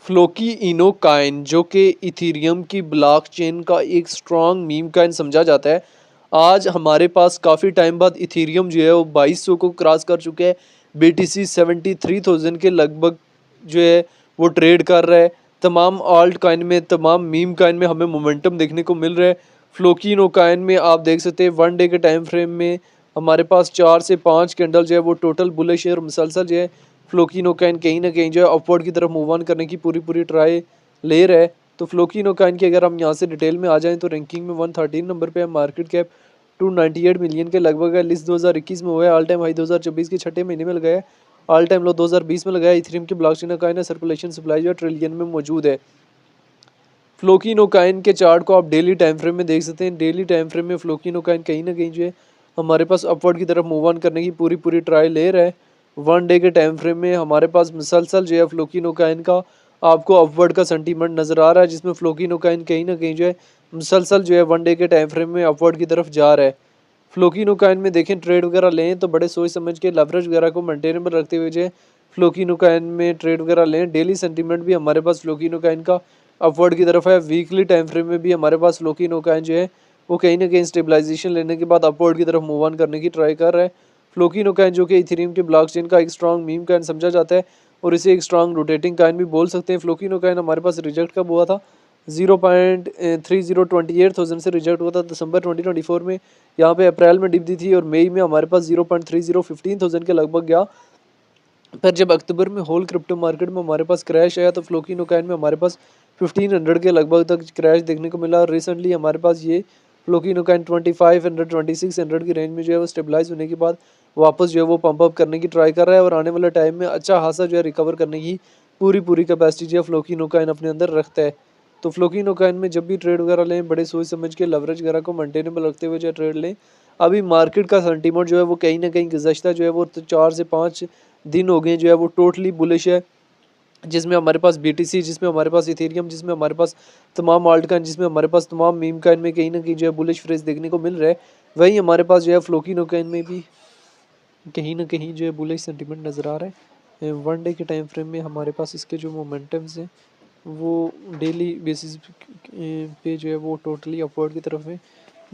Floki इनोकाइन जो कि Ethereum की ब्लॉकचेन का एक स्ट्रॉन्ग मीम काइन समझा जाता है। आज हमारे पास काफ़ी टाइम बाद इथीरियम जो है वो 2200 को क्रॉस कर चुके हैं। BTC 73,000 के लगभग जो है वो ट्रेड कर रहा है। तमाम आल्ट काइन में, तमाम मीम काइन में हमें मोमेंटम देखने को मिल रहा है। फ्लोकी इनोकाइन में आप देख सकते हैं 1 डे के टाइम फ्रेम में हमारे पास 4 से 5 कैंडल जो है वो टोटल बुलिश है और मुसलसल जो है फ्लोकिनोकाइन कहीं ना कहीं जो है अपवर्ड की तरफ मूव ऑन करने की पूरी पूरी ट्राई ले रहा है। तो फ्लोकिनोकाइन की अगर हम यहाँ से डिटेल में आ जाएं तो रैंकिंग में 113 नंबर पे है। मार्केट कैप 298 मिलियन के लगभग है। लिस्ट 2021 में हुआ है। ऑल टाइम हाई 2024 के छठे महीने में लगाया है। ऑल टाइम लो 2020 में लगाया। इथेरियम की ब्लॉकचेन काइन है। सर्कुलेशन सप्लाई जो है ट्रिलियन में मौजूद है। फ्लोकिनोकाइन के चार्ट को आप डेली टाइम फ्रेम में देख सकते हैं। डेली टाइम फ्रेम में फ्लोकिनोकाइन कहीं ना कहीं जो है हमारे पास अपवर्ड की तरफ मूव ऑन करने की पूरी पूरी ट्राई ले रहा है। 1 डे के टाइम फ्रेम में हमारे पास मुसलसल जो है फ्लोकिनोकाइन का आपको अपवर्ड का सेंटीमेंट नज़र आ रहा है, जिसमें फ्लोकिनोकाइन कहीं ना कहीं जो है मुसलसल जो है 1 डे के टाइम फ्रेम में अपवर्ड की तरफ जा रहा है। फ्लोकिनोकाइन में देखें ट्रेड वगैरह लें तो बड़े सोच समझ के लेवरेज वगैरह को मेंटेनेबल रखते हुए जो है फ्लोकिनोकाइन में ट्रेड वगैरह लें। डेली सेंटीमेंट भी हमारे पास फ्लोकिनोकाइन का अपवर्ड की तरफ है। वीकली टाइम फ्रेम में भी हमारे पास फ्लोकिनोकाइन जो है वो कहीं ना कहीं स्टेबलाइजेशन लेने के बाद अपवर्ड की तरफ मूव ऑन करने की ट्राई कर रहा है। फ्लोकिनोकाइन जो कि इथेरियम के ब्लॉकचेन का एक स्ट्रॉन्ग मीम काइन समझा जाता है और इसे एक स्ट्रॉन्ग रोटेटिंग काइन भी बोल सकते हैं। फ्लोकिनोकाइन हमारे पास रिजेक्ट कब हुआ था? 0.3028,000 से रिजेक्ट हुआ था दिसंबर 2024 में। यहाँ पे अप्रैल में डिप दी थी और मई में हमारे पास 0.3015,000 के लगभग गया। फिर जब अक्टूबर में होल क्रिप्टो मार्केट में हमारे पास क्रैश आया तो फ्लोकिनोकाइन में हमारे पास 1500 के लगभग तक क्रैश देखने को मिला। और रिसेंटली हमारे पास ये फ्लोकिनोकाइन 2500 2600 की रेंज में जो है वो स्टेबलाइज होने के बाद वापस जो है वो पंप अप करने की ट्राई कर रहा है और आने वाले टाइम में अच्छा खासा जो है रिकवर करने की पूरी पूरी कैपेसिटी जो है फ्लोकिनोकाइन अपने अंदर रखता है। तो फ्लोकिनोकाइन में जब भी ट्रेड वगैरह लें बड़े सोच समझ के लेवरेज वगैरह को मेंटेनेबल रखते हुए जो है ट्रेड लें। अभी मार्केट का सेंटीमेंट जो है वो कहीं ना कहीं गुज़श्ता जो है वो 4 से 5 दिन हो गए जो है वो टोटली बुलिश है, जिसमें हमारे पास BTC, जिसमें हमारे पास इथेरियम, जिसमें हमारे पास तमाम आल्ट काइन, जिसमें हमारे पास तमाम मीम काइन में कहीं ना कहीं जो है बुलिश फ्रेज देखने को मिल रहा है। वहीं हमारे पास जो है फ्लोकिनोकाइन में भी कहीं ना कहीं जो है बुलिश सेंटीमेंट नज़र आ रहा है। 1 डे के टाइम फ्रेम में हमारे पास इसके जो मोमेंटम्स हैं वो डेली बेसिस पे जो है वो टोटली अपवर्ड की तरफ है,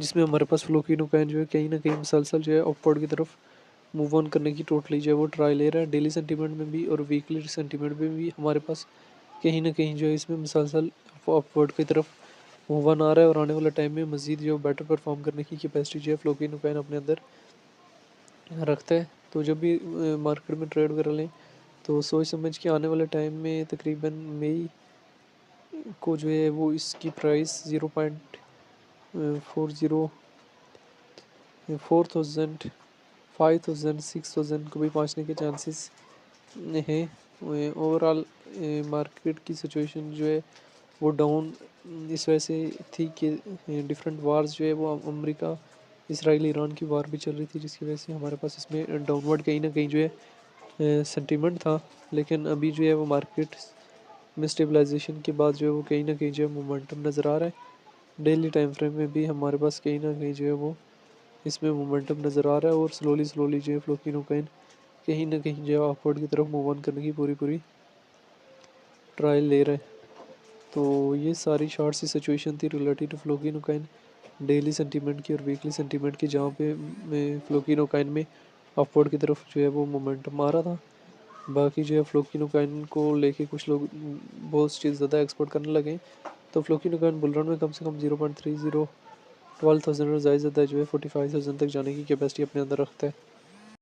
जिसमें हमारे पास फ्लोकिनोकाइन जो है कहीं ना कहीं मुसलसल जो है अपवर्ड की तरफ मूव ऑन करने की टोटली जो है वो ट्राई ले रहा है। डेली सेंटीमेंट में भी और वीकली सेंटीमेंट में भी हमारे पास कहीं ना कहीं जो है इसमें मुसलसल अपवर्ड की तरफ मूव ऑन आ रहा है और आने वाले टाइम में मज़ीद जो बेटर परफॉर्म करने की कैपेसिटी जो है फ्लोकिनोकाइन अपने अंदर रखता है। तो जब भी मार्केट में ट्रेड वगैरह लें तो सोच समझ के आने वाले टाइम में तकरीबन मई को जो है वो इसकी प्राइस 0.40 4000 5000 6000 को भी पहुंचने के चांसेस हैं। ओवरऑल मार्केट की सिचुएशन जो है वो डाउन इस वजह से थी कि डिफरेंट वार्स जो है वो अमेरिका इसराइल ईरान की वार भी चल रही थी, जिसकी वजह से हमारे पास इसमें डाउनवर्ड कहीं ना कहीं जो है सेंटीमेंट था। लेकिन अभी जो है वो मार्केट में स्टेबलाइजेशन के बाद जो है वो कहीं ना कहीं जो है मोमेंटम नज़र आ रहा है। डेली टाइम फ्रेम में भी हमारे पास कहीं ना कहीं जो है वो इसमें मोमेंटम नज़र आ रहा है और स्लोली स्लोली जो है फ्लोकिनोकाइन कहीं ना कहीं जो है अपवर्ड की तरफ मूव ऑन करने की पूरी पूरी ट्रायल ले रहे हैं। तो ये सारी शॉर्ट सी सिचुएशन थी रिलेटेड टू फ्लोकिनोकाइन डेली सेंटीमेंट की और वीकली सेंटीमेंट की, जहाँ पे फ्लोकिनोकाइन में अपवर्ड की तरफ जो है वो मोमेंटम आ रहा था। बाकी जो है फ्लोकिनोकाइन को लेके कुछ लोग बहुत चीज़ ज़्यादा एक्सपोर्ट करने लगे। तो फ्लोकिनोकाइन बुल रन में कम से कम 0.30 12,000 और ज़्यादा जो है 45,000 तक जाने की कैपेसिटी अपने अंदर रखता है।